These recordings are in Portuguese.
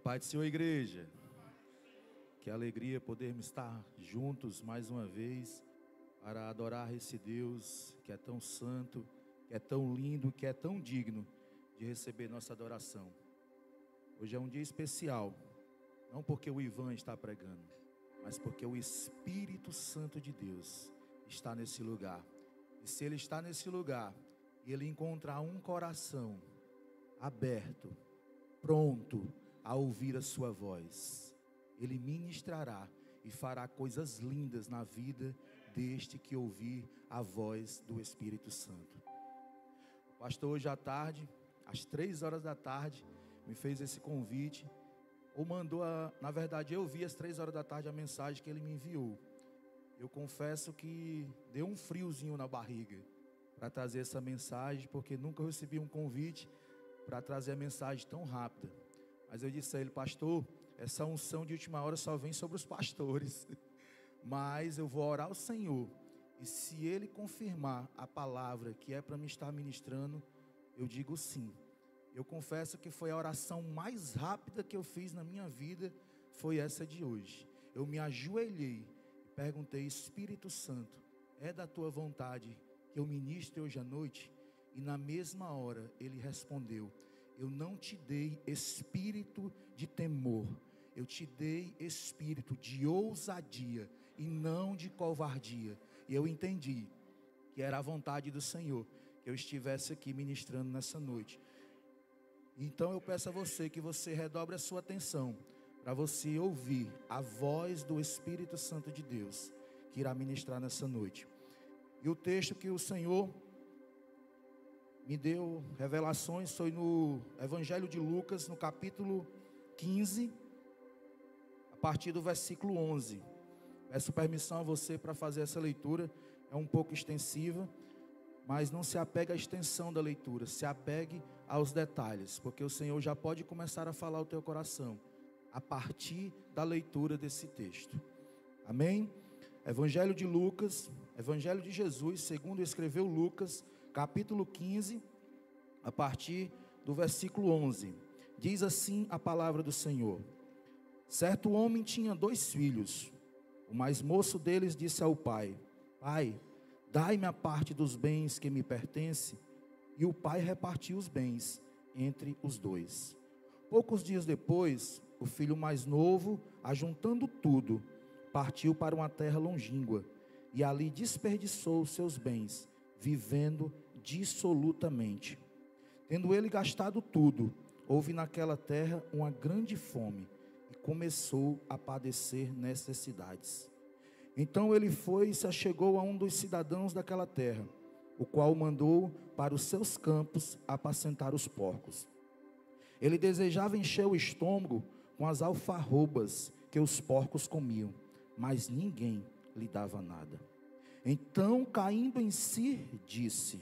Pai do Senhor, igreja. Que alegria podermos estar juntos mais uma vez para adorar esse Deus que é tão santo, que é tão lindo, que é tão digno de receber nossa adoração. Hoje é um dia especial, não porque o Ivan está pregando, mas porque o Espírito Santo de Deus está nesse lugar. E se Ele está nesse lugar e Ele encontrar um coração aberto, pronto a ouvir a sua voz, Ele ministrará e fará coisas lindas na vida deste que ouvir a voz do Espírito Santo. O pastor hoje à tarde, às 3 horas da tarde, me fez esse convite, ou mandou, na verdade eu vi às 3 horas da tarde a mensagem que ele me enviou. Eu confesso que deu um friozinho na barriga para trazer essa mensagem, porque nunca recebi um convite para trazer a mensagem tão rápida. Mas eu disse a ele: pastor, essa unção de última hora só vem sobre os pastores. Mas eu vou orar ao Senhor, e se Ele confirmar a palavra que é para me estar ministrando, eu digo sim. Eu confesso que foi a oração mais rápida que eu fiz na minha vida, foi essa de hoje. Eu me ajoelhei e perguntei: Espírito Santo, é da Tua vontade que eu ministre hoje à noite? E na mesma hora Ele respondeu: eu não te dei espírito de temor, eu te dei espírito de ousadia e não de covardia. E eu entendi que era a vontade do Senhor que eu estivesse aqui ministrando nessa noite. Então eu peço a você que você redobre a sua atenção para você ouvir a voz do Espírito Santo de Deus que irá ministrar nessa noite. E o texto que o Senhor me deu revelações foi no Evangelho de Lucas, no capítulo 15, a partir do versículo 11. Peço permissão a você para fazer essa leitura, é um pouco extensiva, mas não se apegue à extensão da leitura, se apegue aos detalhes, porque o Senhor já pode começar a falar ao teu coração, a partir da leitura desse texto. Amém? Evangelho de Lucas, Evangelho de Jesus, segundo escreveu Lucas, capítulo 15, a partir do versículo 11. Diz assim a palavra do Senhor: certo homem tinha 2 filhos. O mais moço deles disse ao pai: pai, dai-me a parte dos bens que me pertence. E o pai repartiu os bens entre os 2. Poucos dias depois, o filho mais novo, ajuntando tudo, partiu para uma terra longínqua e ali desperdiçou seus bens, vivendo dissolutamente. Tendo ele gastado tudo, houve naquela terra uma grande fome e começou a padecer necessidades. Então ele foi e se achegou a um dos cidadãos daquela terra, o qual o mandou para os seus campos apacentar os porcos. Ele desejava encher o estômago com as alfarrobas que os porcos comiam, mas ninguém lhe dava nada. Então, caindo em si, disse: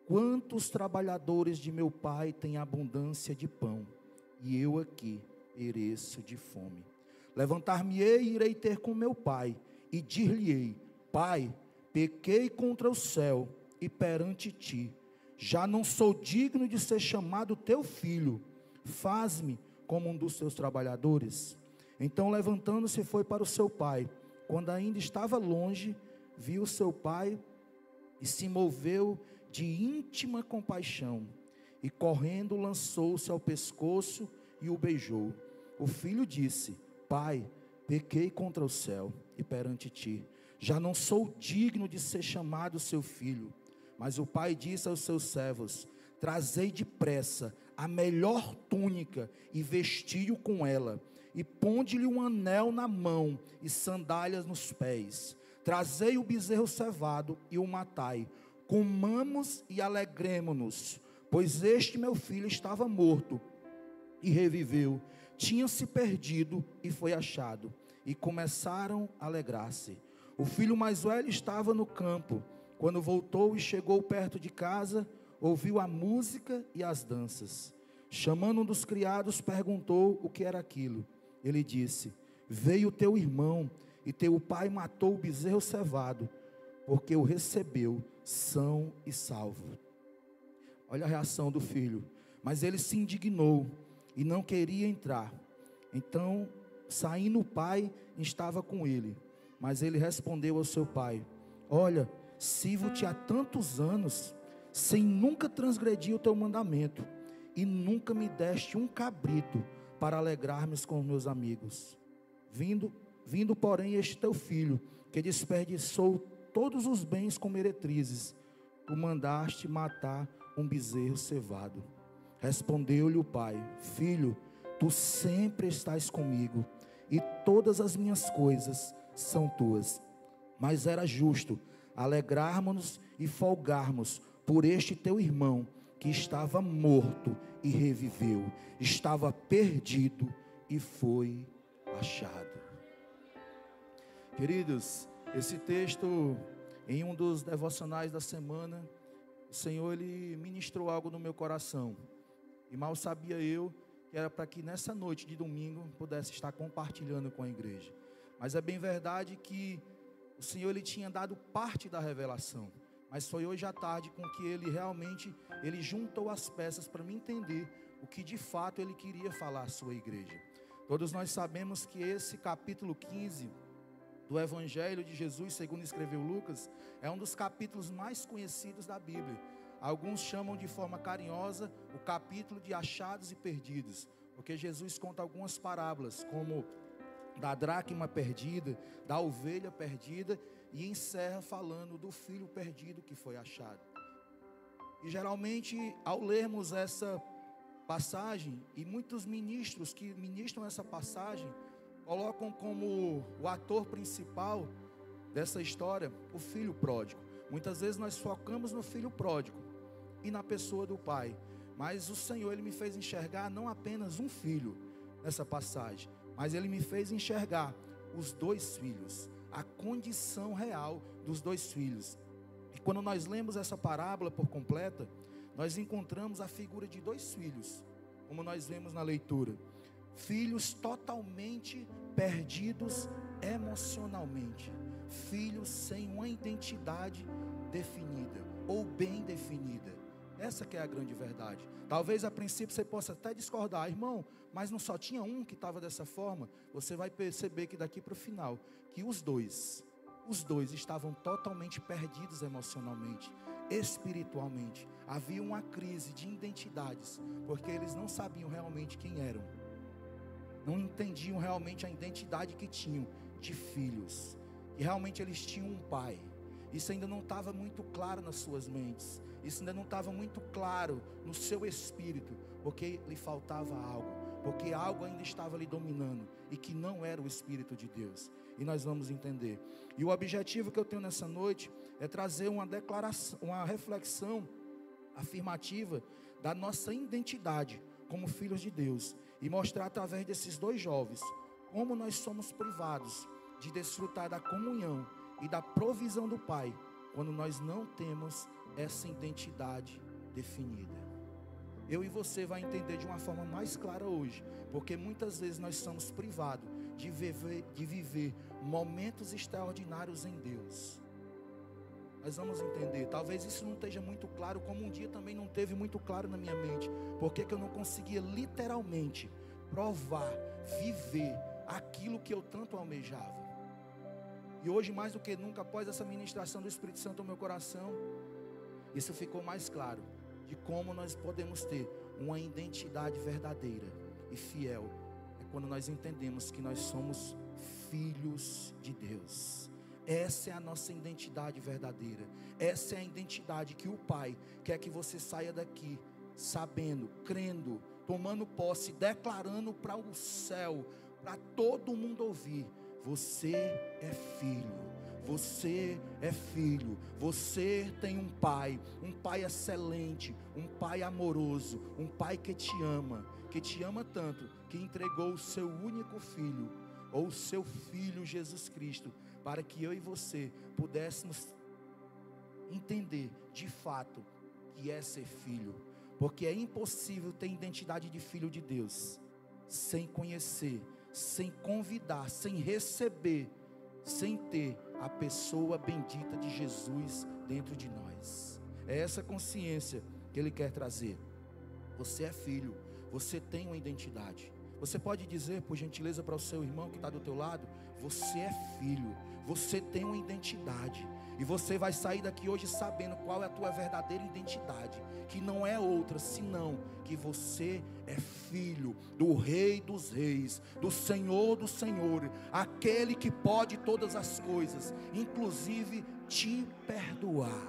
quantos trabalhadores de meu pai têm abundância de pão, e eu aqui pereço de fome. Levantar-me-ei e irei ter com meu pai, e dir-lhe-ei: pai, pequei contra o céu e perante ti, já não sou digno de ser chamado teu filho, faz-me como um dos teus trabalhadores. Então, levantando-se, foi para o seu pai. Quando ainda estava longe, viu seu pai e se moveu de íntima compaixão, e correndo lançou-se ao pescoço e o beijou. O filho disse: pai, pequei contra o céu e perante ti, já não sou digno de ser chamado seu filho. Mas o pai disse aos seus servos: trazei depressa a melhor túnica e vestiu com ela, e ponde-lhe um anel na mão e sandálias nos pés. Trazei o bezerro cevado e o matai, comamos e alegremo-nos, pois este meu filho estava morto e reviveu, tinha se perdido e foi achado. E começaram a alegrar-se. O filho mais velho estava no campo. Quando voltou e chegou perto de casa, ouviu a música e as danças. Chamando um dos criados, perguntou o que era aquilo. Ele disse: veio teu irmão, e teu pai matou o bezerro cevado, porque o recebeu são e salvo. Olha a reação do filho. Mas ele se indignou e não queria entrar. Então, saindo o pai, estava com ele. Mas ele respondeu ao seu pai: olha, sirvo-te há tantos anos, sem nunca transgredir o teu mandamento, e nunca me deste um cabrito para alegrar-me com os meus amigos. Vindo, porém, este teu filho, que desperdiçou todos os bens com meretrizes, tu mandaste matar um bezerro cevado. Respondeu-lhe o pai: filho, tu sempre estás comigo, e todas as minhas coisas são tuas. Mas era justo alegrarmos-nos e folgarmos por este teu irmão, que estava morto e reviveu, estava perdido e foi achado. Queridos, esse texto, em um dos devocionais da semana, o Senhor, Ele ministrou algo no meu coração, e mal sabia eu que era para que nessa noite de domingo pudesse estar compartilhando com a igreja. Mas é bem verdade que o Senhor, Ele tinha dado parte da revelação, mas foi hoje à tarde com que Ele realmente, Ele juntou as peças para me entender o que de fato Ele queria falar à sua igreja. Todos nós sabemos que esse capítulo 15 do Evangelho de Jesus, segundo escreveu Lucas, é um dos capítulos mais conhecidos da Bíblia. Alguns chamam de forma carinhosa o capítulo de achados e perdidos, porque Jesus conta algumas parábolas, como da dracma perdida, da ovelha perdida, e encerra falando do filho perdido que foi achado. E geralmente, ao lermos essa passagem, e muitos ministros que ministram essa passagem, colocam como o ator principal dessa história o filho pródigo. Muitas vezes nós focamos no filho pródigo e na pessoa do pai, mas o Senhor, Ele me fez enxergar não apenas um filho nessa passagem, mas Ele me fez enxergar os dois filhos, a condição real dos dois filhos. E quando nós lemos essa parábola por completa, nós encontramos a figura de dois filhos, como nós vemos na leitura. Filhos totalmente perdidos emocionalmente, filhos sem uma identidade definida ou bem definida. Essa que é a grande verdade. Talvez a princípio você possa até discordar, irmão, mas não só tinha um que estava dessa forma. Você vai perceber que daqui para o final, que os dois estavam totalmente perdidos emocionalmente, espiritualmente. Havia uma crise de identidades, porque eles não sabiam realmente quem eram, não entendiam realmente a identidade que tinham de filhos, e realmente eles tinham um pai. Isso ainda não estava muito claro nas suas mentes, isso ainda não estava muito claro no seu espírito, porque lhe faltava algo, porque algo ainda estava lhe dominando, e que não era o Espírito de Deus. E nós vamos entender. E o objetivo que eu tenho nessa noite é trazer uma declaração, uma reflexão afirmativa da nossa identidade como filhos de Deus, e mostrar através desses dois jovens como nós somos privados de desfrutar da comunhão e da provisão do Pai quando nós não temos essa identidade definida. Eu e você vai entender de uma forma mais clara hoje, porque muitas vezes nós somos privados de viver momentos extraordinários em Deus. Nós vamos entender. Talvez isso não esteja muito claro, como um dia também não teve muito claro na minha mente. Porque que eu não conseguia literalmente provar, viver aquilo que eu tanto almejava. E hoje, mais do que nunca, após essa ministração do Espírito Santo no meu coração, isso ficou mais claro, de como nós podemos ter uma identidade verdadeira e fiel. É quando nós entendemos que nós somos filhos de Deus. Essa é a nossa identidade verdadeira. Essa é a identidade que o Pai quer que você saia daqui sabendo, crendo, tomando posse, declarando para o céu, para todo mundo ouvir: você é filho. Você é filho. Você tem um pai excelente, um pai amoroso, um pai que te ama tanto, que entregou o seu único filho, ou o seu filho Jesus Cristo, para que eu e você pudéssemos entender de fato que é ser filho. Porque é impossível ter identidade de filho de Deus sem conhecer, sem convidar, sem receber, sem ter a pessoa bendita de Jesus dentro de nós. É essa consciência que Ele quer trazer. Você é filho, você tem uma identidade. Você pode dizer, por gentileza, para o seu irmão que está do teu lado: você é filho, você tem uma identidade. E você vai sair daqui hoje sabendo qual é a tua verdadeira identidade, que não é outra senão que você é filho do Rei dos Reis, do Senhor dos Senhores, aquele que pode todas as coisas, inclusive te perdoar.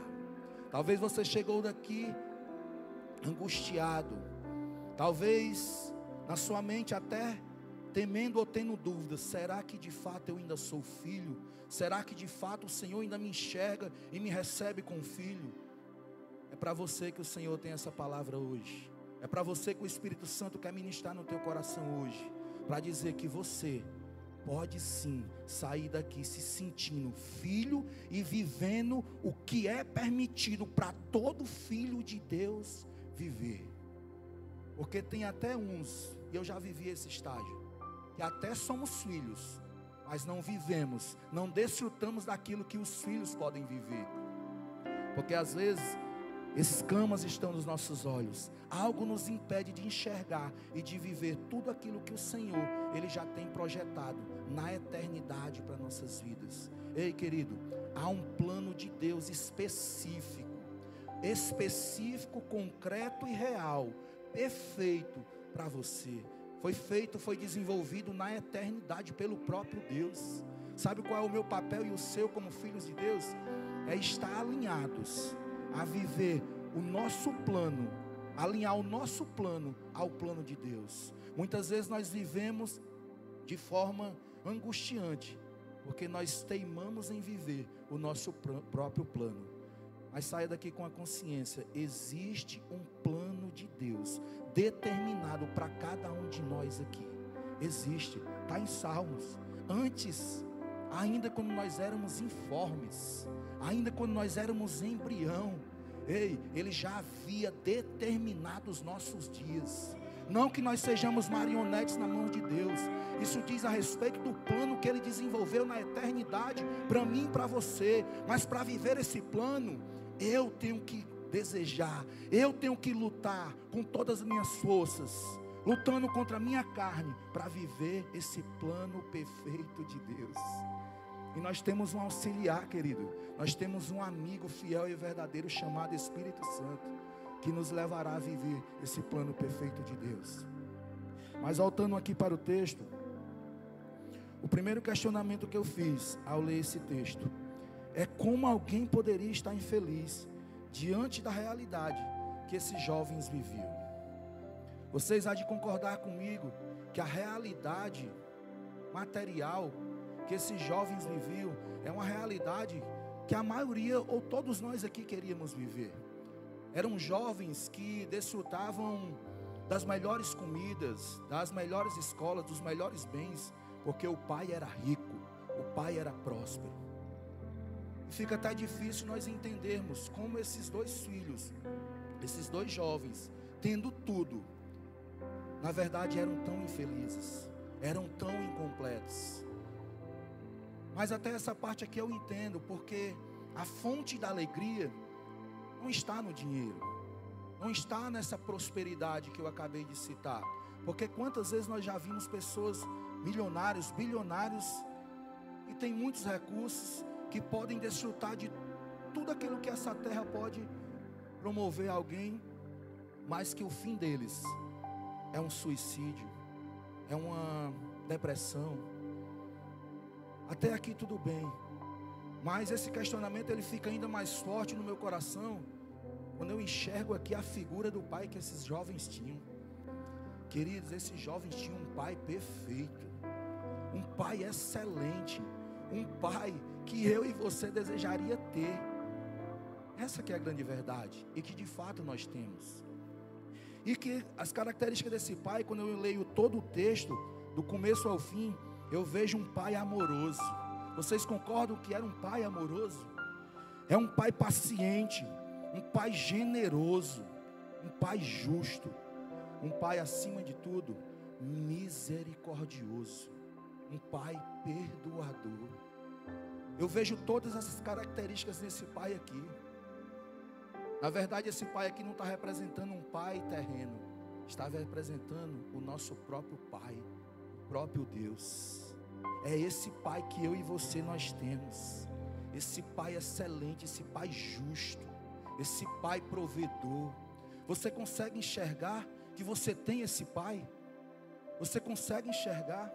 Talvez você chegou daqui angustiado, talvez na sua mente até temendo ou tendo dúvidas: será que de fato eu ainda sou filho? Será que de fato o Senhor ainda me enxerga e me recebe como filho? É para você que o Senhor tem essa palavra hoje. É para você que o Espírito Santo quer ministrar no teu coração hoje, para dizer que você pode sim sair daqui se sentindo filho e vivendo o que é permitido para todo filho de Deus viver. Porque tem até uns, e eu já vivi esse estágio, que até somos filhos, mas não vivemos, não desfrutamos daquilo que os filhos podem viver. Porque às vezes escamas estão nos nossos olhos, algo nos impede de enxergar e de viver tudo aquilo que o Senhor, Ele já tem projetado na eternidade para nossas vidas. Ei, querido, há um plano de Deus específico, concreto e real, perfeito para você. Foi feito, foi desenvolvido na eternidade pelo próprio Deus. Sabe qual é o meu papel e o seu como filhos de Deus? É estar alinhados a viver o nosso plano, alinhar o nosso plano ao plano de Deus. Muitas vezes nós vivemos de forma angustiante, porque nós teimamos em viver o nosso próprio plano. Mas saia daqui com a consciência: existe um plano de Deus determinado para cada um de nós aqui. Existe, está em Salmos. Antes, ainda quando nós éramos informes, ainda quando nós éramos embrião, Ele já havia determinado os nossos dias. Não que nós sejamos marionetes na mão de Deus. Isso diz a respeito do plano que Ele desenvolveu na eternidade para mim e para você. Mas para viver esse plano, eu tenho que desejar, eu tenho que lutar com todas as minhas forças, lutando contra a minha carne, para viver esse plano perfeito de Deus. E nós temos um auxiliar, querido. Nós temos um amigo fiel e verdadeiro chamado Espírito Santo, que nos levará a viver esse plano perfeito de Deus. Mas voltando aqui para o texto, o primeiro questionamento que eu fiz ao ler esse texto é: como alguém poderia estar infeliz diante da realidade que esses jovens viviam? Vocês há de concordar comigo que a realidade material que esses jovens viviam é uma realidade que a maioria ou todos nós aqui queríamos viver. Eram jovens que desfrutavam das melhores comidas, das melhores escolas, dos melhores bens, porque o pai era rico, o pai era próspero. E fica até difícil nós entendermos como esses dois filhos, esses dois jovens, tendo tudo, na verdade eram tão infelizes, eram tão incompletos. Mas até essa parte aqui eu entendo, porque a fonte da alegria não está no dinheiro, não está nessa prosperidade que eu acabei de citar. Porque quantas vezes nós já vimos pessoas milionários, bilionários, e tem muitos recursos, que podem desfrutar de tudo aquilo que essa terra pode promover a alguém, mas que o fim deles é um suicídio, é uma depressão. Até aqui tudo bem, mas esse questionamento ele fica ainda mais forte no meu coração quando eu enxergo aqui a figura do pai que esses jovens tinham. Queridos, esses jovens tinham um pai perfeito, um pai excelente, um pai que eu e você desejaria ter. Essa que é a grande verdade, e que de fato nós temos. E que as características desse pai, quando eu leio todo o texto, do começo ao fim, eu vejo um pai amoroso. Vocês concordam que era um pai amoroso? É um pai paciente, um pai generoso, um pai justo, um pai acima de tudo misericordioso, um pai perdoador. Eu vejo todas essas características nesse pai aqui. Na verdade, esse pai aqui não está representando um pai terreno. estava representando o nosso próprio Pai, o próprio Deus. É esse Pai que eu e você nós temos, esse Pai excelente, esse Pai justo, esse Pai provedor. Você consegue enxergar que você tem esse Pai? Você consegue enxergar?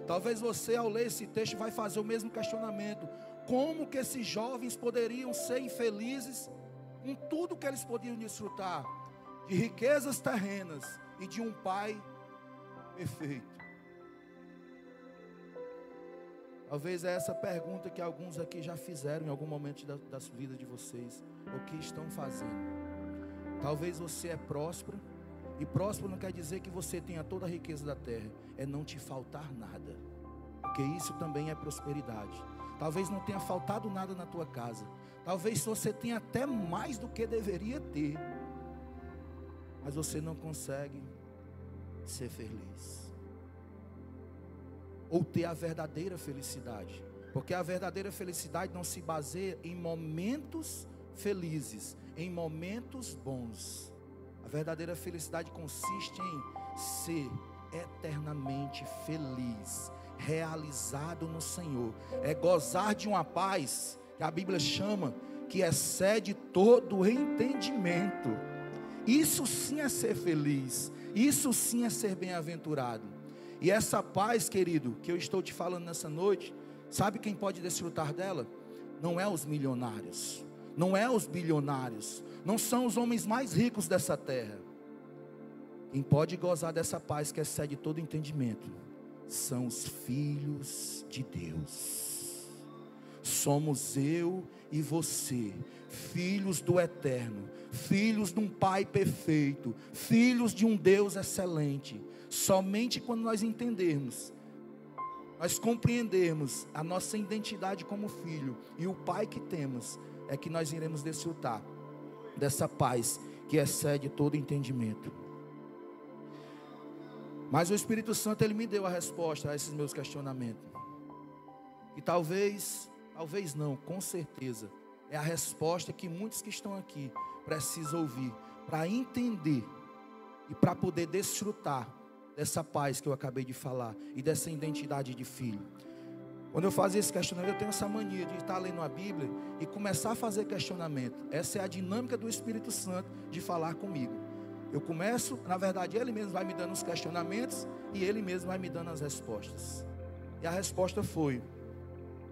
Talvez você, ao ler esse texto, vai fazer o mesmo questionamento: como que esses jovens poderiam ser infelizes com tudo que eles podiam desfrutar de riquezas terrenas e de um Pai perfeito? Talvez é essa pergunta que alguns aqui já fizeram em algum momento das vidas de vocês: o que estão fazendo? Talvez você é próspero, e próspero não quer dizer que você tenha toda a riqueza da terra, é não te faltar nada, porque isso também é prosperidade. Talvez não tenha faltado nada na tua casa, talvez você tenha até mais do que deveria ter, mas você não consegue ser feliz, ou ter a verdadeira felicidade, porque a verdadeira felicidade não se baseia em momentos felizes, em momentos bons. A verdadeira felicidade consiste em ser eternamente feliz, realizado no Senhor. É gozar de uma paz que a Bíblia chama que excede todo o entendimento. Isso sim é ser feliz, isso sim é ser bem-aventurado. E essa paz, querido, que eu estou te falando nessa noite, sabe quem pode desfrutar dela? Não é os milionários, não é os bilionários, não são os homens mais ricos dessa terra. Quem pode gozar dessa paz que excede todo entendimento são os filhos de Deus. Somos eu e você, filhos do Eterno, filhos de um Pai perfeito, filhos de um Deus excelente. Somente quando nós entendermos, nós compreendermos a nossa identidade como filho e o Pai que temos, é que nós iremos desfrutar dessa paz que excede todo entendimento. Mas o Espírito Santo, ele me deu a resposta a esses meus questionamentos. E talvez não, com certeza, é a resposta que muitos que estão aqui precisam ouvir, para entender e para poder desfrutar dessa paz que eu acabei de falar e dessa identidade de filho. Quando eu fazia esse questionamento, eu tenho essa mania de estar lendo a Bíblia e começar a fazer questionamento. Essa é a dinâmica do Espírito Santo de falar comigo. Eu começo, na verdade, Ele mesmo vai me dando os questionamentos e Ele mesmo vai me dando as respostas. E a resposta foi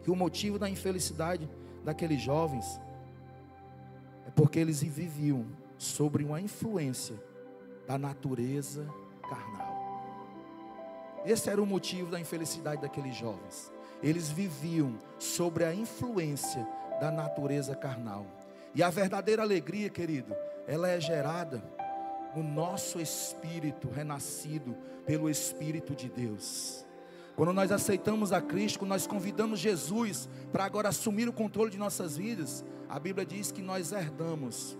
que o motivo da infelicidade daqueles jovens é porque eles viviam sobre uma influência da natureza carnal. Esse era o motivo da infelicidade daqueles jovens. Eles viviam sobre a influência da natureza carnal. E a verdadeira alegria, querido, ela é gerada no nosso espírito renascido pelo Espírito de Deus. Quando nós aceitamos a Cristo, quando nós convidamos Jesus para agora assumir o controle de nossas vidas, a Bíblia diz que nós herdamos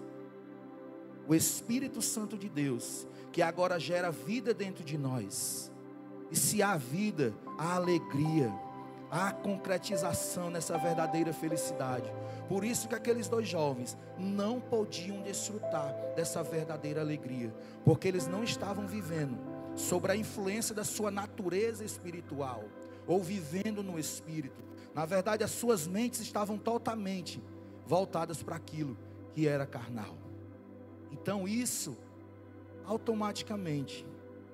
o Espírito Santo de Deus, que agora gera vida dentro de nós. E se há vida, há alegria, há concretização nessa verdadeira felicidade. Por isso que aqueles dois jovens não podiam desfrutar dessa verdadeira alegria, porque eles não estavam vivendo sobre a influência da sua natureza espiritual, ou vivendo no Espírito. Na verdade, as suas mentes estavam totalmente voltadas para aquilo que era carnal. Então isso automaticamente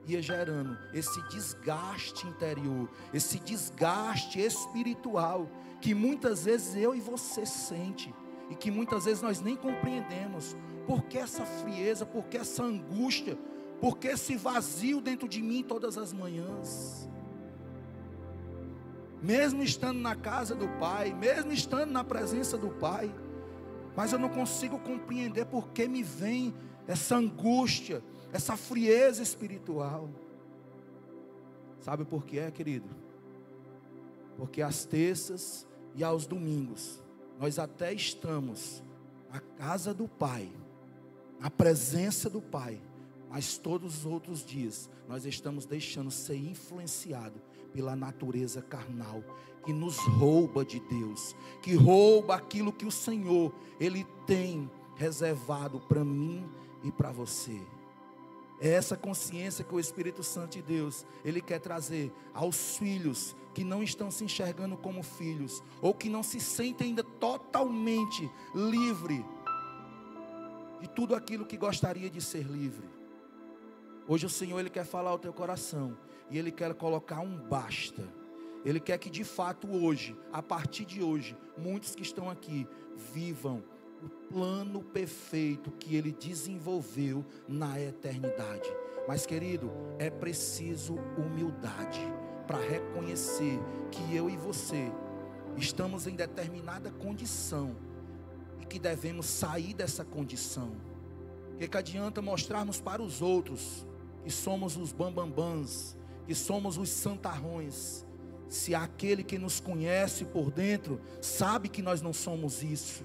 ia gerando esse desgaste interior, esse desgaste espiritual, que muitas vezes eu e você sente, e que muitas vezes nós nem compreendemos. Por que essa frieza, por que essa angústia, por que esse vazio dentro de mim todas as manhãs? Mesmo estando na casa do Pai, mesmo estando na presença do Pai, mas eu não consigo compreender por que me vem essa angústia, essa frieza espiritual. Sabe por que é, querido? Porque às terças e aos domingos nós até estamos na casa do Pai, na presença do Pai, mas todos os outros dias nós estamos deixando ser influenciado pela natureza carnal, que nos rouba de Deus, que rouba aquilo que o Senhor, Ele tem reservado para mim e para você. É essa consciência que o Espírito Santo de Deus, Ele quer trazer aos filhos que não estão se enxergando como filhos, ou que não se sentem ainda totalmente livre de tudo aquilo que gostaria de ser livre. Hoje o Senhor, Ele quer falar ao teu coração, e Ele quer colocar um basta. Ele quer que de fato hoje, a partir de hoje, muitos que estão aqui, vivam o plano perfeito que Ele desenvolveu na eternidade. Mas querido, é preciso humildade para reconhecer que eu e você estamos em determinada condição e que devemos sair dessa condição. Que adianta mostrarmos para os outros que somos os bambambãs, que somos os santarrões, se aquele que nos conhece por dentro sabe que nós não somos isso?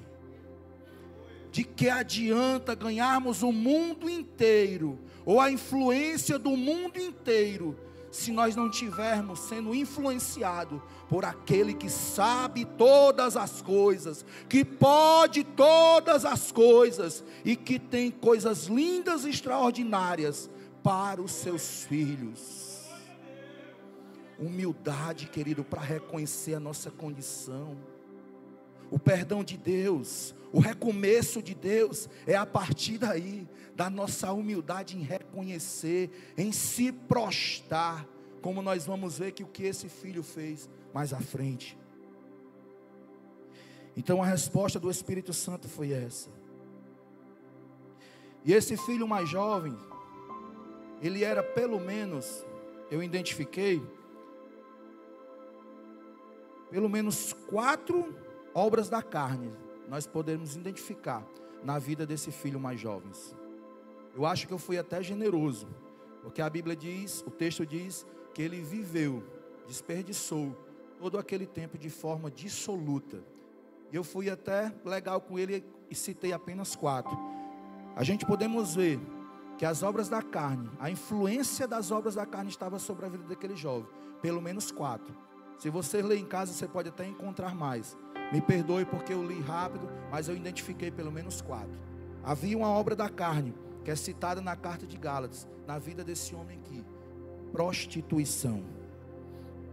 De que adianta ganharmos o mundo inteiro, ou a influência do mundo inteiro, se nós não estivermos sendo influenciados por aquele que sabe todas as coisas, que pode todas as coisas, e que tem coisas lindas e extraordinárias para os seus filhos? Humildade, querido, para reconhecer a nossa condição. O perdão de Deus, o recomeço de Deus, é a partir daí, da nossa humildade em reconhecer, em se prostrar, como nós vamos ver que o que esse filho fez mais à frente. Então a resposta do Espírito Santo foi essa. E esse filho mais jovem, ele era pelo menos, eu identifiquei, pelo menos 4 obras da carne nós podemos identificar na vida desse filho mais jovem. Eu acho que eu fui até generoso, porque a Bíblia diz, o texto diz, que ele viveu, desperdiçou todo aquele tempo de forma dissoluta. E eu fui até legal com ele e citei apenas 4. A gente podemos ver que as obras da carne, a influência das obras da carne estava sobre a vida daquele jovem, pelo menos 4. Se você ler em casa, você pode até encontrar mais. Me perdoe porque eu li rápido, mas eu identifiquei pelo menos 4. Havia uma obra da carne, que é citada na carta de Gálatas, na vida desse homem aqui: prostituição,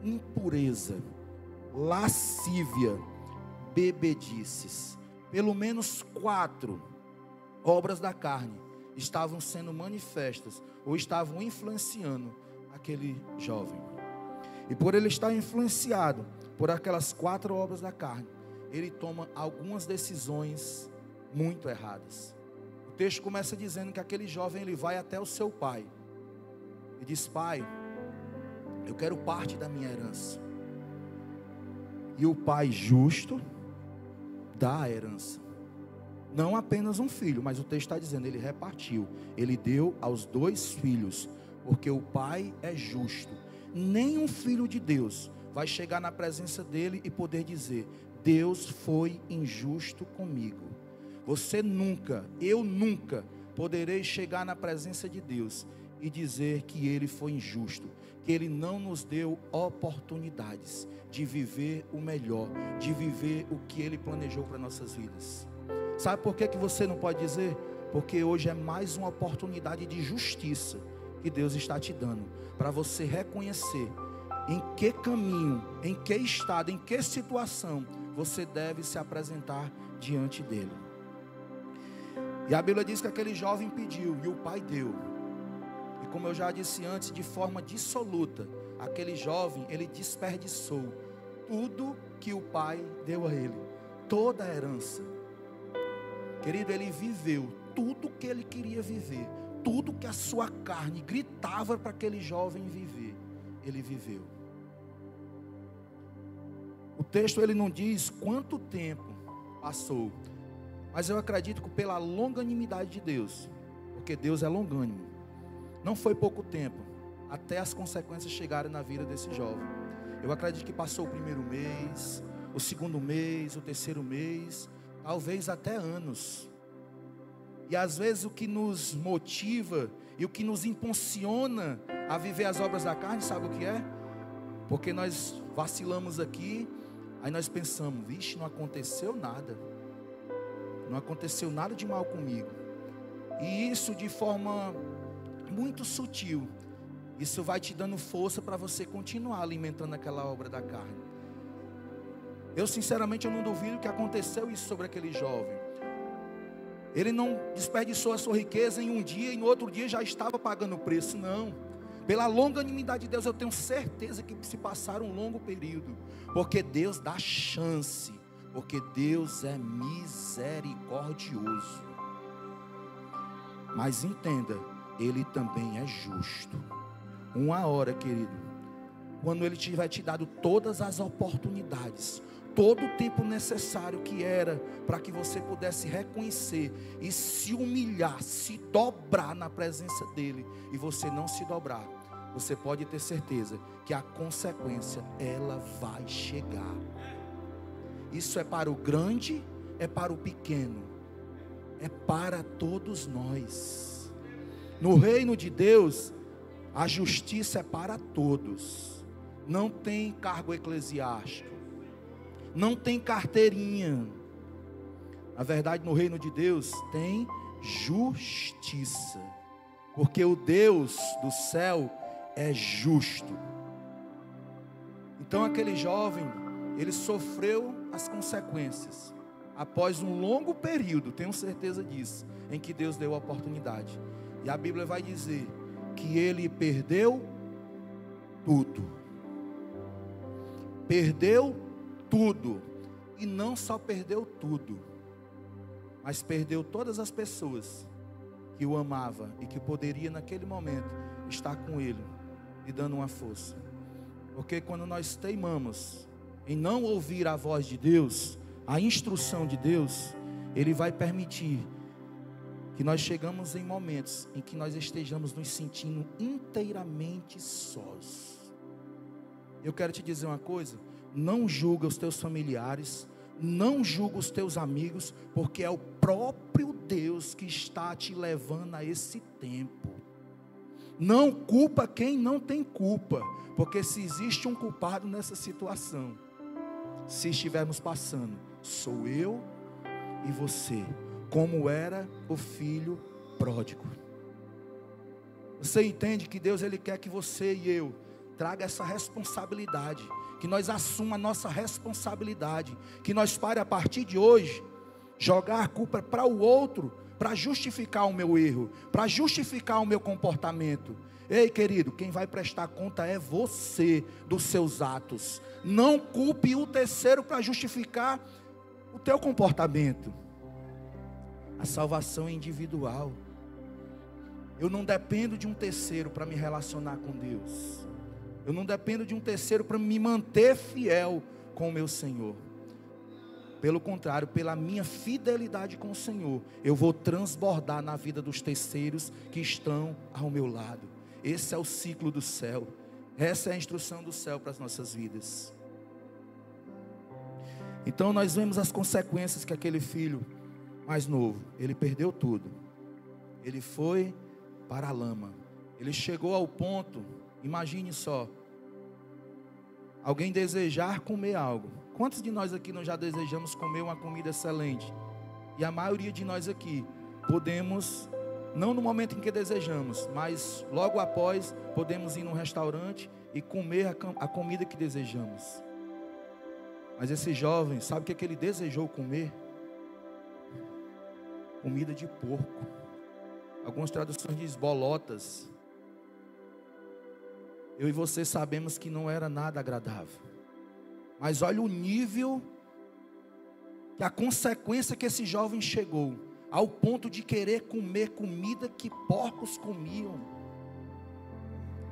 impureza, lascívia, bebedices. Pelo menos 4 obras da carne estavam sendo manifestas, ou estavam influenciando aquele jovem. E por ele estar influenciado por aquelas 4 obras da carne, ele toma algumas decisões muito erradas. O texto começa dizendo que aquele jovem, ele vai até o seu pai e diz: pai, eu quero parte da minha herança. E o pai justo dá a herança. Não apenas um filho, mas o texto está dizendo, ele repartiu. Ele deu aos 2 filhos, porque o pai é justo. Nenhum filho de Deus vai chegar na presença dele e poder dizer: Deus foi injusto comigo. Você nunca, eu nunca poderei chegar na presença de Deus e dizer que Ele foi injusto, que Ele não nos deu oportunidades de viver o melhor, de viver o que Ele planejou para nossas vidas. Sabe por que você não pode dizer? Porque hoje é mais uma oportunidade de justiça que Deus está te dando, para você reconhecer em que caminho, em que estado, em que situação você deve se apresentar diante dele. E a Bíblia diz que aquele jovem pediu e o pai deu. E como eu já disse antes, de forma dissoluta, aquele jovem, ele desperdiçou tudo que o pai deu a ele, toda a herança. Querido, ele viveu tudo que ele queria viver, tudo que a sua carne gritava para aquele jovem viver, ele viveu. O texto, ele não diz quanto tempo passou, mas eu acredito que pela longanimidade de Deus, porque Deus é longânimo, não foi pouco tempo, até as consequências chegarem na vida desse jovem. Eu acredito que passou o primeiro mês, o segundo mês, o terceiro mês, talvez até anos. E às vezes o que nos motiva e o que nos impulsiona a viver as obras da carne, sabe o que é? Porque nós vacilamos aqui, aí nós pensamos: vixe, não aconteceu nada, não aconteceu nada de mal comigo. E isso de forma muito sutil. Isso vai te dando força para você continuar alimentando aquela obra da carne. Eu sinceramente eu não duvido que aconteceu isso sobre aquele jovem. Ele não desperdiçou a sua riqueza em um dia e no outro dia já estava pagando o preço, não. Pela longanimidade de Deus, eu tenho certeza que se passar um longo período, porque Deus dá chance, porque Deus é misericordioso. Mas entenda, Ele também é justo. Uma hora, querido, quando Ele tiver te dado todas as oportunidades, todo o tempo necessário que era para que você pudesse reconhecer e se humilhar, se dobrar na presença dEle, e você não se dobrar, você pode ter certeza que a consequência, ela vai chegar. Isso é para o grande, é para o pequeno, é para todos nós. No reino de Deus, a justiça é para todos. Não tem cargo eclesiástico, não tem carteirinha. Na verdade, no reino de Deus tem justiça, porque o Deus do céu é justo. Então aquele jovem, ele sofreu as consequências após um longo período, tenho certeza disso, em que Deus deu a oportunidade. E a Bíblia vai dizer que ele perdeu tudo. Perdeu tudo. E não só perdeu tudo, mas perdeu todas as pessoas que o amavam e que poderia naquele momento estar com ele e dando uma força. Porque quando nós teimamos em não ouvir a voz de Deus, a instrução de Deus, Ele vai permitir que nós chegamos em momentos em que nós estejamos nos sentindo inteiramente sós. Eu quero te dizer uma coisa: não julga os teus familiares, não julga os teus amigos, porque é o próprio Deus que está te levando a esse tempo. Não culpa quem não tem culpa, porque se existe um culpado nessa situação, se estivermos passando, sou eu e você, como era o filho pródigo. Você entende que Deus, Ele quer que você e eu traga essa responsabilidade, que nós assuma a nossa responsabilidade, que nós pare a partir de hoje, jogar a culpa para o outro, para justificar o meu erro, para justificar o meu comportamento. Ei, querido, quem vai prestar conta é você dos seus atos. Não culpe o terceiro para justificar o teu comportamento. A salvação é individual. Eu não dependo de um terceiro para me relacionar com Deus. Eu não dependo de um terceiro para me manter fiel com o meu Senhor. Pelo contrário, pela minha fidelidade com o Senhor, eu vou transbordar na vida dos terceiros que estão ao meu lado. Esse é o ciclo do céu. Essa é a instrução do céu para as nossas vidas. Então nós vemos as consequências que aquele filho mais novo, ele perdeu tudo. Ele foi para a lama. Ele chegou ao ponto, imagine só, alguém desejar comer algo. Quantos de nós aqui não já desejamos comer uma comida excelente? E a maioria de nós aqui podemos, não no momento em que desejamos, mas logo após podemos ir num restaurante e comer a comida que desejamos. Mas esse jovem, sabe o que ele desejou comer? Comida de porco. Algumas traduções dizem bolotas. Eu e você sabemos que não era nada agradável. Mas olha o nível, a consequência que esse jovem chegou, ao ponto de querer comer comida que porcos comiam.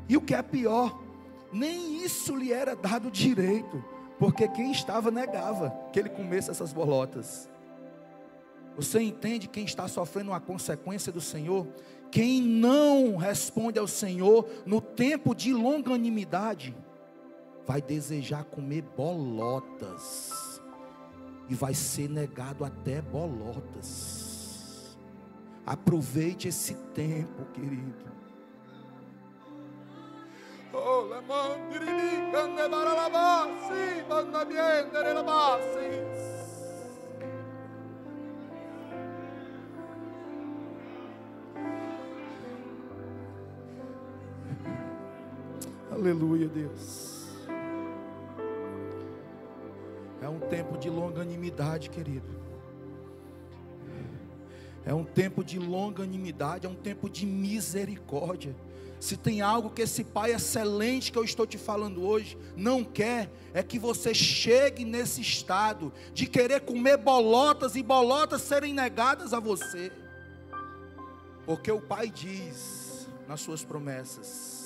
E o que é pior, nem isso lhe era dado direito, porque quem estava negava que ele comesse essas bolotas. Você entende quem está sofrendo uma consequência do Senhor? Quem não responde ao Senhor no tempo de longanimidade, vai desejar comer bolotas, e vai ser negado até bolotas. Aproveite esse tempo, querido. Oh, Aleluia, Deus. É um tempo de longanimidade, querido. É um tempo de longanimidade, é um tempo de misericórdia. Se tem algo que esse Pai excelente que eu estou te falando hoje não quer, é que você chegue nesse estado de querer comer bolotas e bolotas serem negadas a você. Porque o Pai diz nas suas promessas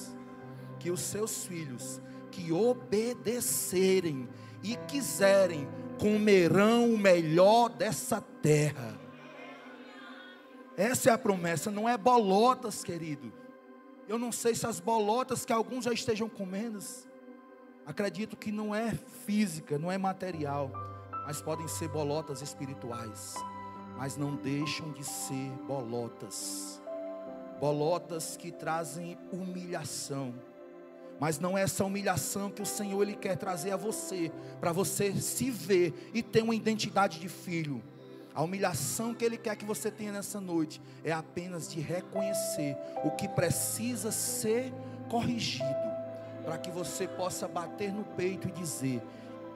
que os seus filhos que obedecerem e quiserem comerão o melhor dessa terra. Essa é a promessa, não é bolotas, querido. Eu não sei se as bolotas que alguns já estejam comendo, acredito que não é física, não é material, mas podem ser bolotas espirituais, mas não deixam de ser bolotas. Bolotas que trazem humilhação, mas não é essa humilhação que o Senhor Ele quer trazer a você, para você se ver e ter uma identidade de filho. A humilhação que Ele quer que você tenha nessa noite é apenas de reconhecer o que precisa ser corrigido, para que você possa bater no peito e dizer: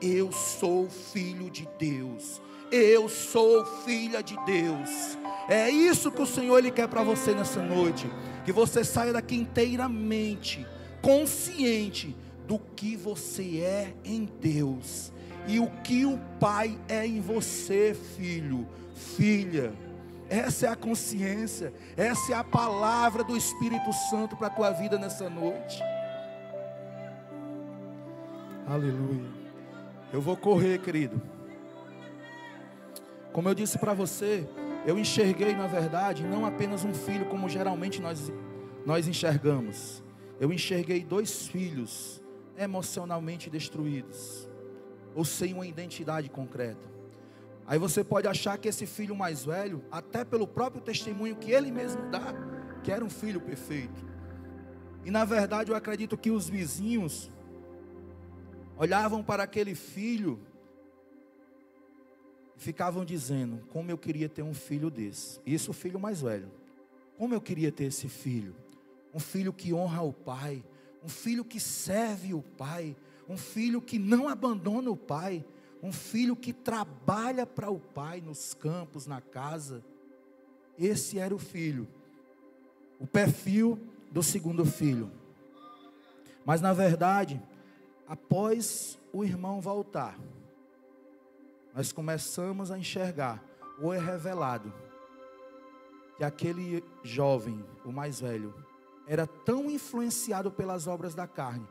eu sou filho de Deus, eu sou filha de Deus. É isso que o Senhor Ele quer para você nessa noite, que você saia daqui inteiramente consciente do que você é em Deus e o que o Pai é em você, filho, filha. Essa é a consciência, essa é a palavra do Espírito Santo para a tua vida nessa noite. Aleluia. Eu vou correr, querido. Como eu disse para você, eu enxerguei na verdade não apenas um filho como geralmente nós enxergamos. Eu enxerguei 2 filhos emocionalmente destruídos, ou sem uma identidade concreta. Aí você pode achar que esse filho mais velho, até pelo próprio testemunho que ele mesmo dá, que era um filho perfeito. E na verdade eu acredito que os vizinhos olhavam para aquele filho e ficavam dizendo: como eu queria ter um filho desse. Isso, o filho mais velho. Como eu queria ter esse filho. Um filho que honra o pai, um filho que serve o pai, um filho que não abandona o pai, um filho que trabalha para o pai nos campos, na casa. Esse era o filho, o perfil do segundo filho. Mas na verdade, após o irmão voltar, nós começamos a enxergar, ou é revelado, que aquele jovem, o mais velho, era tão influenciado pelas obras da carne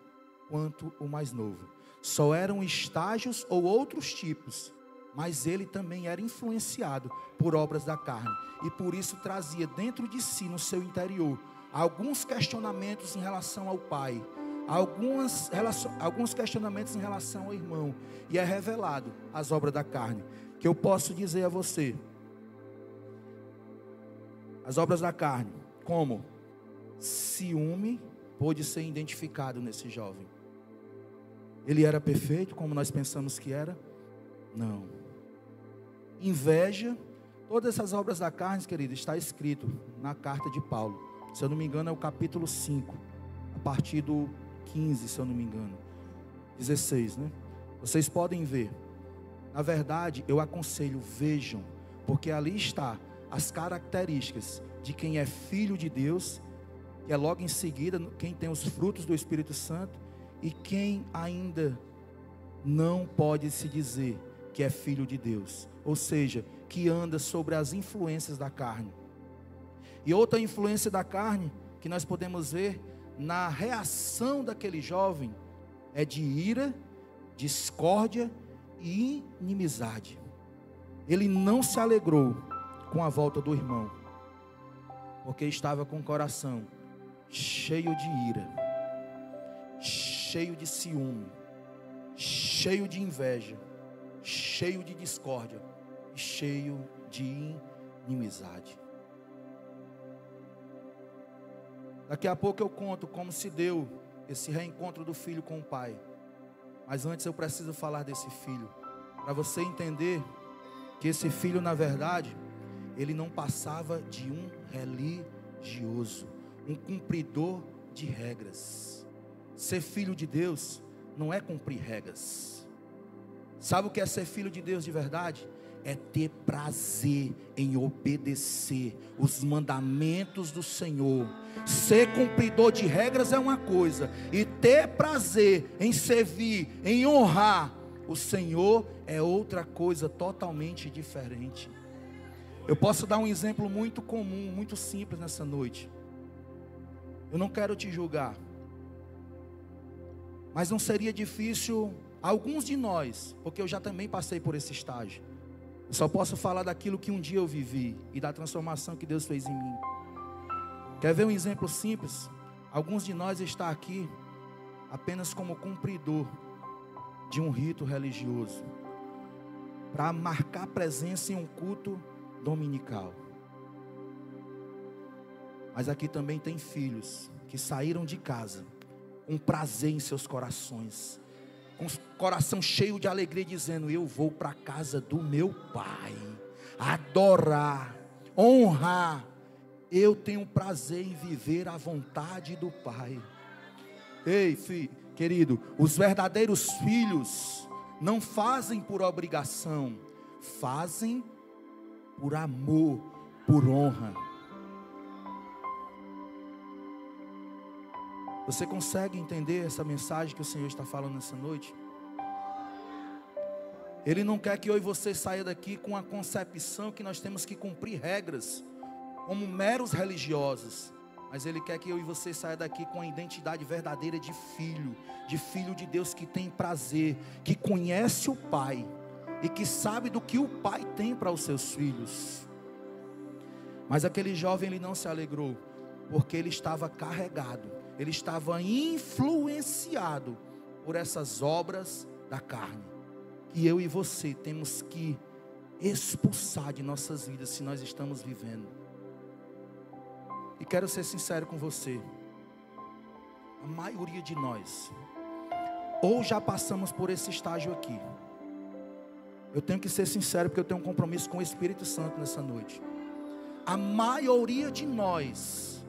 quanto o mais novo. Só eram estágios ou outros tipos, mas ele também era influenciado por obras da carne, e por isso trazia dentro de si, no seu interior, alguns questionamentos em relação ao pai, alguns questionamentos em relação ao irmão, e é revelado as obras da carne, que eu posso dizer a você, as obras da carne, como ciúme pôde ser identificado nesse jovem. Ele era perfeito como nós pensamos que era? Não. Inveja, todas essas obras da carne, querido, está escrito na carta de Paulo. Se eu não me engano é o capítulo 5, a partir do 15, se eu não me engano, 16, né? Vocês podem ver. Na verdade, eu aconselho, vejam, porque ali está as características de quem é filho de Deus, que é logo em seguida quem tem os frutos do Espírito Santo, e quem ainda não pode se dizer que é filho de Deus, ou seja, que anda sobre as influências da carne. E outra influência da carne que nós podemos ver na reação daquele jovem é de ira, discórdia e inimizade. Ele não se alegrou com a volta do irmão, porque estava com o coração cheio de ira, cheio de ciúme, cheio de inveja, cheio de discórdia e cheio de inimizade. Daqui a pouco eu conto como se deu esse reencontro do filho com o pai. Mas antes eu preciso falar desse filho, para você entender que esse filho, na verdade, ele não passava de um religioso, um cumpridor de regras. Ser filho de Deus não é cumprir regras. Sabe o que é ser filho de Deus de verdade? É ter prazer em obedecer os mandamentos do Senhor. Ser cumpridor de regras é uma coisa, e ter prazer em servir, em honrar o Senhor é outra coisa totalmente diferente. Eu posso dar um exemplo muito comum, muito simples nessa noite. Eu não quero te julgar, mas não seria difícil alguns de nós, porque eu já também passei por esse estágio. Eu só posso falar daquilo que um dia eu vivi e da transformação que Deus fez em mim. Quer ver um exemplo simples? Alguns de nós estão aqui apenas como cumpridor de um rito religioso, para marcar presença em um culto dominical. Mas aqui também tem filhos que saíram de casa com prazer em seus corações, com o coração cheio de alegria, dizendo: eu vou para a casa do meu pai, adorar, honrar. Eu tenho prazer em viver a vontade do pai. Ei, filho, querido, os verdadeiros filhos não fazem por obrigação, fazem por amor, por honra. Você consegue entender essa mensagem que o Senhor está falando nessa noite? Ele não quer que eu e você saia daqui com a concepção que nós temos que cumprir regras como meros religiosos, mas Ele quer que eu e você saia daqui com a identidade verdadeira de filho de Deus, que tem prazer, que conhece o Pai e que sabe do que o Pai tem para os seus filhos. Mas aquele jovem, ele não se alegrou, porque ele estava carregado, ele estava influenciado por essas obras da carne, que eu e você temos que expulsar de nossas vidas se nós estamos vivendo. E quero ser sincero com você, a maioria de nós, ou já passamos por esse estágio aqui. Eu tenho que ser sincero, porque eu tenho um compromisso com o Espírito Santo nessa noite. A maioria de nós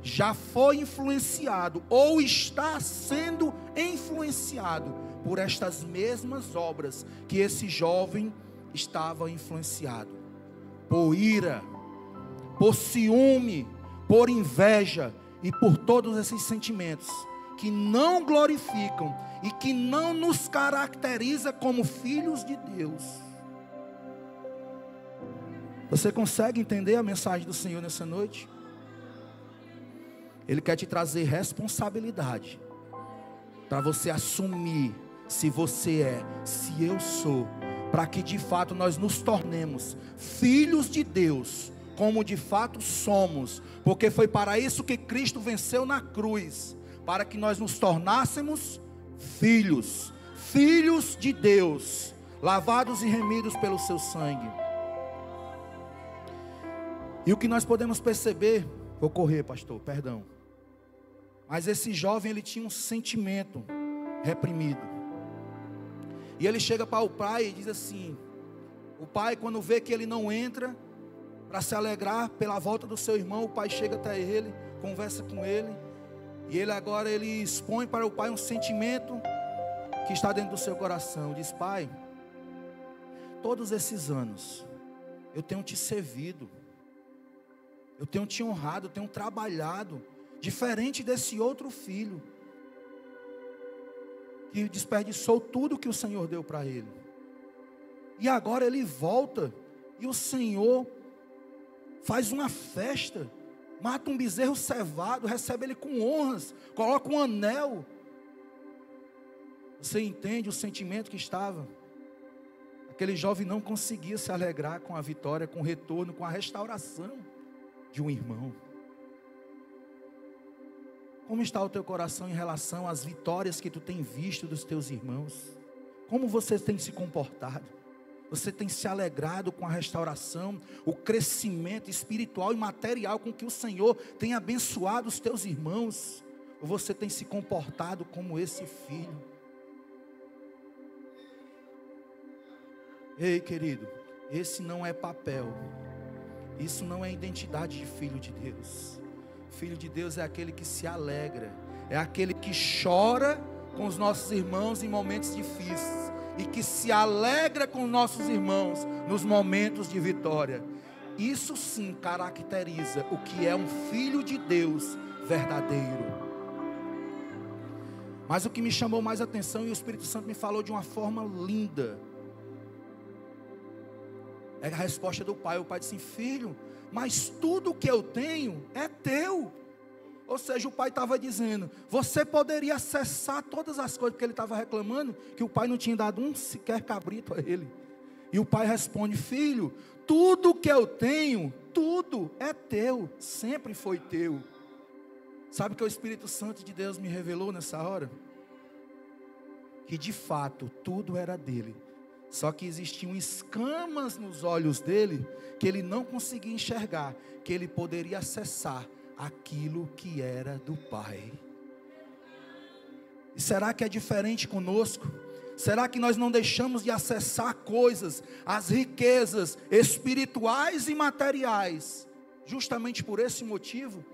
já foi influenciado, ou está sendo influenciado por estas mesmas obras que esse jovem estava influenciado. Por ira, por ciúme, por inveja e por todos esses sentimentos que não glorificam e que não nos caracteriza como filhos de Deus. Você consegue entender a mensagem do Senhor nessa noite? Ele quer te trazer responsabilidade, para você assumir se você é, se eu sou, para que de fato nós nos tornemos filhos de Deus, como de fato somos, porque foi para isso que Cristo venceu na cruz, para que nós nos tornássemos filhos de Deus, lavados e remidos pelo seu sangue. E o que nós podemos perceber, vou correr, pastor, perdão, mas esse jovem, ele tinha um sentimento reprimido, e ele chega para o pai e diz assim: o pai, quando vê que ele não entra para se alegrar pela volta do seu irmão, o pai chega até ele, conversa com ele, e ele agora expõe para o pai um sentimento que está dentro do seu coração. Diz: pai, todos esses anos eu tenho te servido, eu tenho te honrado, eu tenho trabalhado, diferente desse outro filho, que desperdiçou tudo que o Senhor deu para ele, e agora ele volta, e o Senhor faz uma festa, mata um bezerro cevado, recebe ele com honras, coloca um anel. Você entende o sentimento que estava? Aquele jovem não conseguia se alegrar com a vitória, com o retorno, com a restauração de um irmão. Como está o teu coração em relação às vitórias que tu tem visto dos teus irmãos? Como você tem se comportado? Você tem se alegrado com a restauração, o crescimento espiritual e material com que o Senhor tem abençoado os teus irmãos? Ou você tem se comportado como esse filho? Ei, querido, esse não é papel, isso não é identidade de filho de Deus. Filho de Deus é aquele que se alegra, é aquele que chora com os nossos irmãos em momentos difíceis e que se alegra com os nossos irmãos nos momentos de vitória. Isso sim caracteriza o que é um filho de Deus verdadeiro. Mas o que me chamou mais atenção, e o Espírito Santo me falou de uma forma linda, é a resposta do pai. O pai disse assim: filho, mas tudo que eu tenho é teu. Ou seja, o pai estava dizendo, você poderia acessar todas as coisas, porque ele estava reclamando que o pai não tinha dado um sequer cabrito a ele. E o pai responde: filho, tudo que eu tenho, tudo é teu, sempre foi teu. Sabe o que o Espírito Santo de Deus me revelou nessa hora? Que de fato tudo era dele, só que existiam escamas nos olhos dele, que ele não conseguia enxergar, que ele poderia acessar aquilo que era do Pai. E será que é diferente conosco? Será que nós não deixamos de acessar coisas, as riquezas espirituais e materiais, justamente por esse motivo?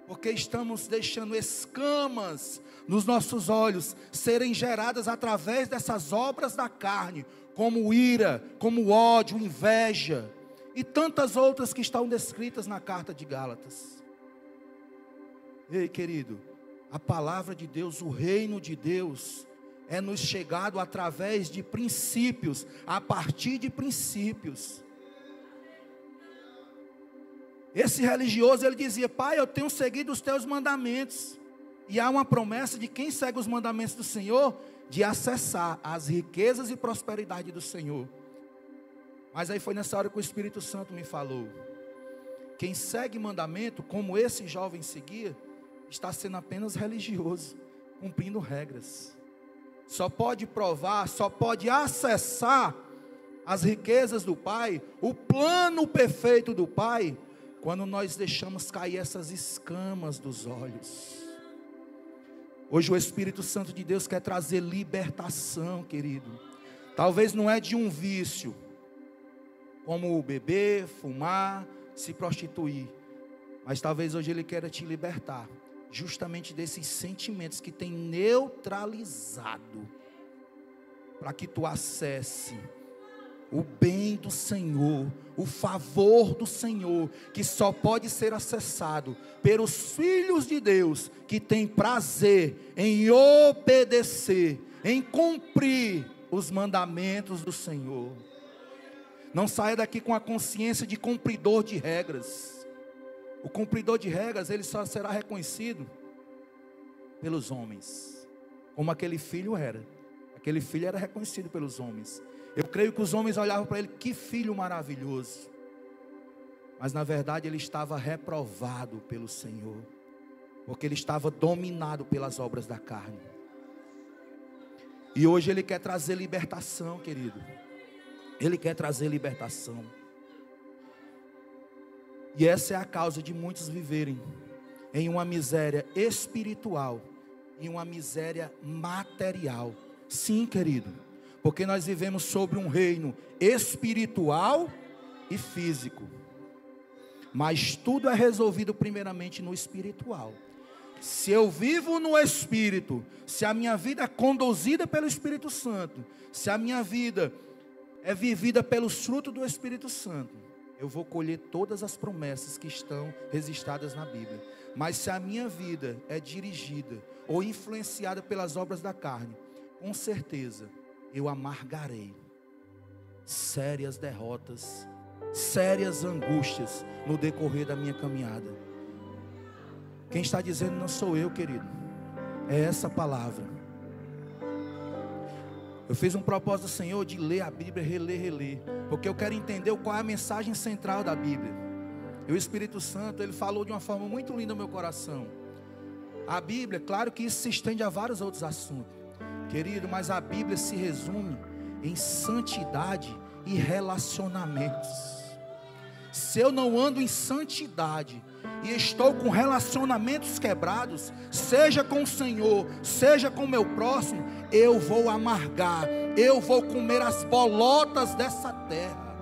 Porque estamos deixando escamas nos nossos olhos serem geradas através dessas obras da carne, como ira, como ódio, inveja e tantas outras que estão descritas na carta de Gálatas. Ei, querido, a palavra de Deus, o reino de Deus é nos chegado através de princípios, a partir de princípios. Esse religioso, ele dizia: pai, eu tenho seguido os teus mandamentos. E há uma promessa de quem segue os mandamentos do Senhor, de acessar as riquezas e prosperidade do Senhor. Mas aí foi nessa hora que o Espírito Santo me falou: quem segue mandamento, como esse jovem seguia, está sendo apenas religioso, cumprindo regras. Só pode provar, só pode acessar as riquezas do Pai, o plano perfeito do Pai, quando nós deixamos cair essas escamas dos olhos. Hoje o Espírito Santo de Deus quer trazer libertação, querido. Talvez não é de um vício, como beber, fumar, se prostituir, mas talvez hoje Ele queira te libertar justamente desses sentimentos que tem neutralizado, para que tu acesse o bem do Senhor, o favor do Senhor, que só pode ser acessado pelos filhos de Deus, que têm prazer em obedecer, em cumprir os mandamentos do Senhor. Não saia daqui com a consciência de cumpridor de regras. O cumpridor de regras, ele só será reconhecido pelos homens, como aquele filho era. Aquele filho era reconhecido pelos homens. Eu creio que os homens olhavam para ele: que filho maravilhoso. Mas na verdade ele estava reprovado pelo Senhor, porque ele estava dominado pelas obras da carne. E hoje Ele quer trazer libertação, querido. Ele quer trazer libertação. E essa é a causa de muitos viverem em uma miséria espiritual, em uma miséria material. Sim, querido, porque nós vivemos sobre um reino espiritual e físico, mas tudo é resolvido primeiramente no espiritual. Se eu vivo no Espírito, se a minha vida é conduzida pelo Espírito Santo, se a minha vida é vivida pelos frutos do Espírito Santo, eu vou colher todas as promessas que estão registradas na Bíblia. Mas se a minha vida é dirigida ou influenciada pelas obras da carne, com certeza eu amargarei sérias derrotas, sérias angústias no decorrer da minha caminhada. Quem está dizendo não sou eu, querido, é essa palavra. Eu fiz um propósito do Senhor de ler a Bíblia, reler, porque eu quero entender qual é a mensagem central da Bíblia. E o Espírito Santo, Ele falou de uma forma muito linda no meu coração. A Bíblia, claro que isso se estende a vários outros assuntos, querido, mas a Bíblia se resume em santidade e relacionamentos. Se eu não ando em santidade e estou com relacionamentos quebrados, seja com o Senhor, seja com o meu próximo, eu vou amargar, eu vou comer as bolotas dessa terra.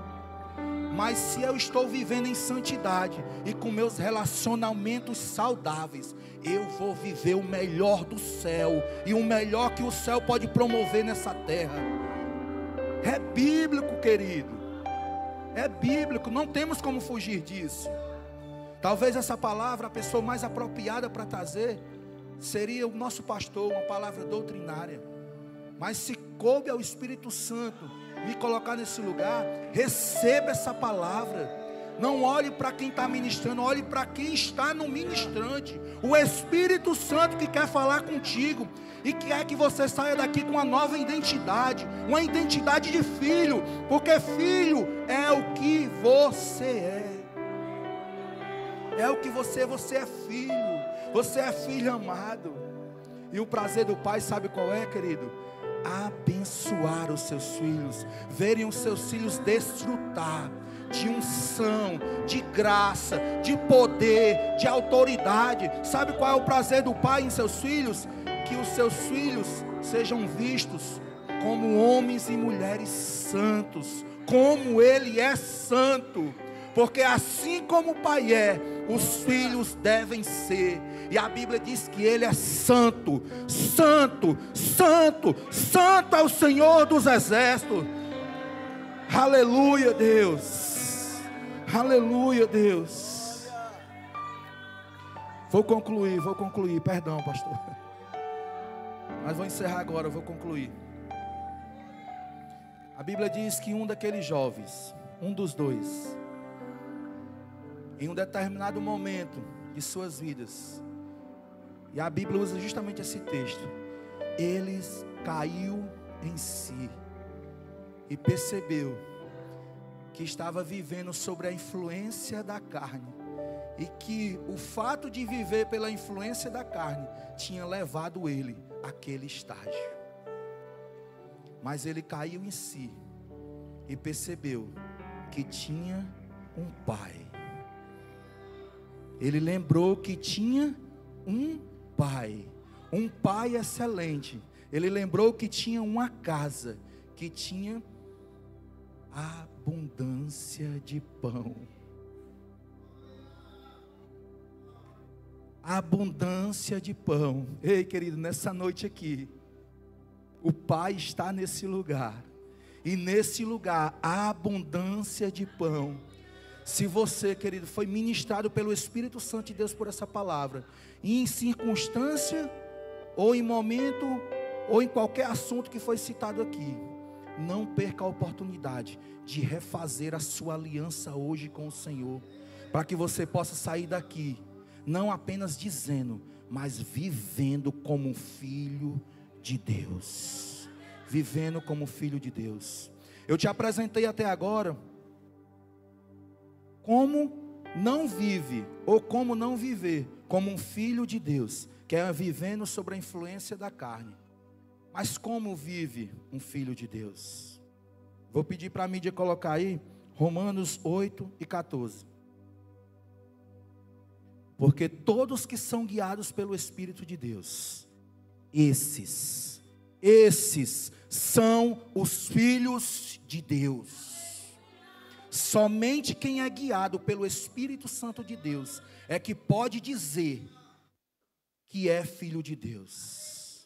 Mas se eu estou vivendo em santidade e com meus relacionamentos saudáveis, eu vou viver o melhor do céu e o melhor que o céu pode promover nessa terra. É bíblico, querido. É bíblico, não temos como fugir disso. Talvez essa palavra, a pessoa mais apropriada para trazer seria o nosso pastor, uma palavra doutrinária. Mas se coube ao Espírito Santo me colocar nesse lugar, receba essa palavra. Não olhe para quem está ministrando, olhe para quem está no ministrante. O Espírito Santo que quer falar contigo e quer que você saia daqui com uma nova identidade, uma identidade de filho, porque filho é o que você é. É o que você é filho. Você é filho amado. E o prazer do Pai, sabe qual é, querido? Abençoar os seus filhos, verem os seus filhos desfrutar de unção, de graça, de poder, de autoridade. Sabe qual é o prazer do Pai em seus filhos? Que os seus filhos sejam vistos como homens e mulheres santos, como Ele é santo. Porque assim como o Pai é, os filhos devem ser. E a Bíblia diz que Ele é santo, santo, santo, santo é o Senhor dos exércitos. Aleluia, Deus. Aleluia, Deus. Vou concluir, perdão, pastor. Mas vou encerrar agora, vou concluir. A Bíblia diz que um daqueles jovens, um dos dois, em um determinado momento de suas vidas, e a Bíblia usa justamente esse texto, eles caiu em si e percebeu que estava vivendo sobre a influência da carne, e que o fato de viver pela influência da carne tinha levado ele àquele estágio. Mas ele caiu em si e percebeu que tinha um pai. Ele lembrou que tinha um pai excelente. Ele lembrou que tinha uma casa, que tinha abundância de pão. Abundância de pão. Ei, querido, nessa noite aqui, o Pai está nesse lugar. E nesse lugar há abundância de pão. Se você, querido, foi ministrado pelo Espírito Santo de Deus por essa palavra, e em circunstância, ou em momento, ou em qualquer assunto que foi citado aqui, não perca a oportunidade de refazer a sua aliança hoje com o Senhor, para que você possa sair daqui, não apenas dizendo, mas vivendo como um filho de Deus. Vivendo como filho de Deus. Eu te apresentei até agora como não vive, ou como não viver como um filho de Deus, que é vivendo sobre a influência da carne. Mas como vive um filho de Deus? Vou pedir para a mídia colocar aí Romanos 8 e 14. Porque todos que são guiados pelo Espírito de Deus, esses são os filhos de Deus. Somente quem é guiado pelo Espírito Santo de Deus é que pode dizer que é filho de Deus.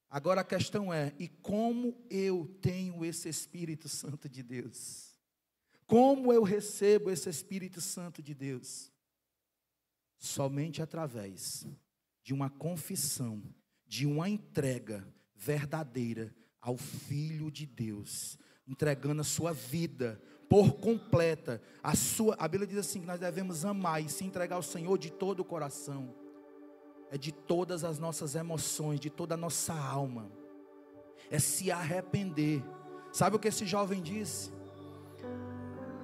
Agora a questão é, e como eu tenho esse Espírito Santo de Deus? Como eu recebo esse Espírito Santo de Deus? Somente através de uma confissão, de uma entrega verdadeira ao Filho de Deus, entregando a sua vida por completa, a Bíblia diz assim, que nós devemos amar e se entregar ao Senhor de todo o coração, é de todas as nossas emoções, de toda a nossa alma, é se arrepender. Sabe o que esse jovem disse?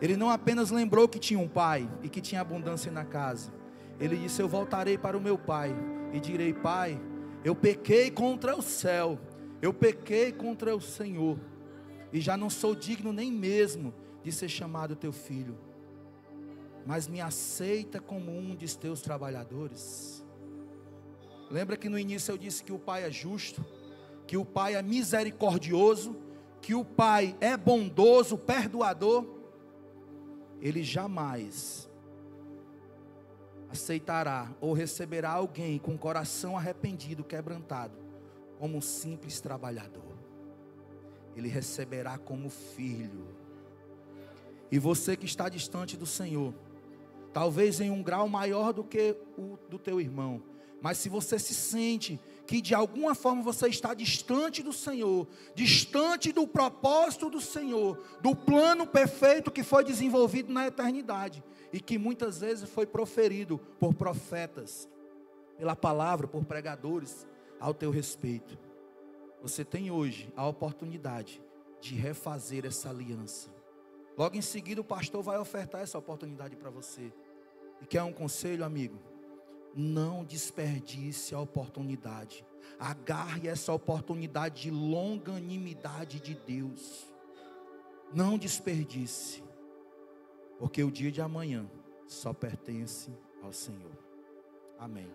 Ele não apenas lembrou que tinha um pai e que tinha abundância na casa, ele disse, eu voltarei para o meu pai e direi, pai, eu pequei contra o céu, eu pequei contra o Senhor, e já não sou digno nem mesmo de ser chamado teu filho, mas me aceita como um dos teus trabalhadores. Lembra que no início eu disse que o Pai é justo, que o Pai é misericordioso, que o Pai é bondoso, perdoador. ele jamais aceitará ou receberá alguém com coração arrependido, quebrantado, como um simples trabalhador. Ele receberá como filho. E você que está distante do Senhor, talvez em um grau maior do que o do teu irmão, mas se você se sente que de alguma forma você está distante do Senhor, distante do propósito do Senhor, do plano perfeito que foi desenvolvido na eternidade, e que muitas vezes foi proferido por profetas, pela palavra, por pregadores ao teu respeito, você tem hoje a oportunidade de refazer essa aliança. Logo em seguida o pastor vai ofertar essa oportunidade para você. E quer um conselho, amigo? Não desperdice a oportunidade. Agarre essa oportunidade de longanimidade de Deus. Não desperdice. Porque o dia de amanhã só pertence ao Senhor. Amém.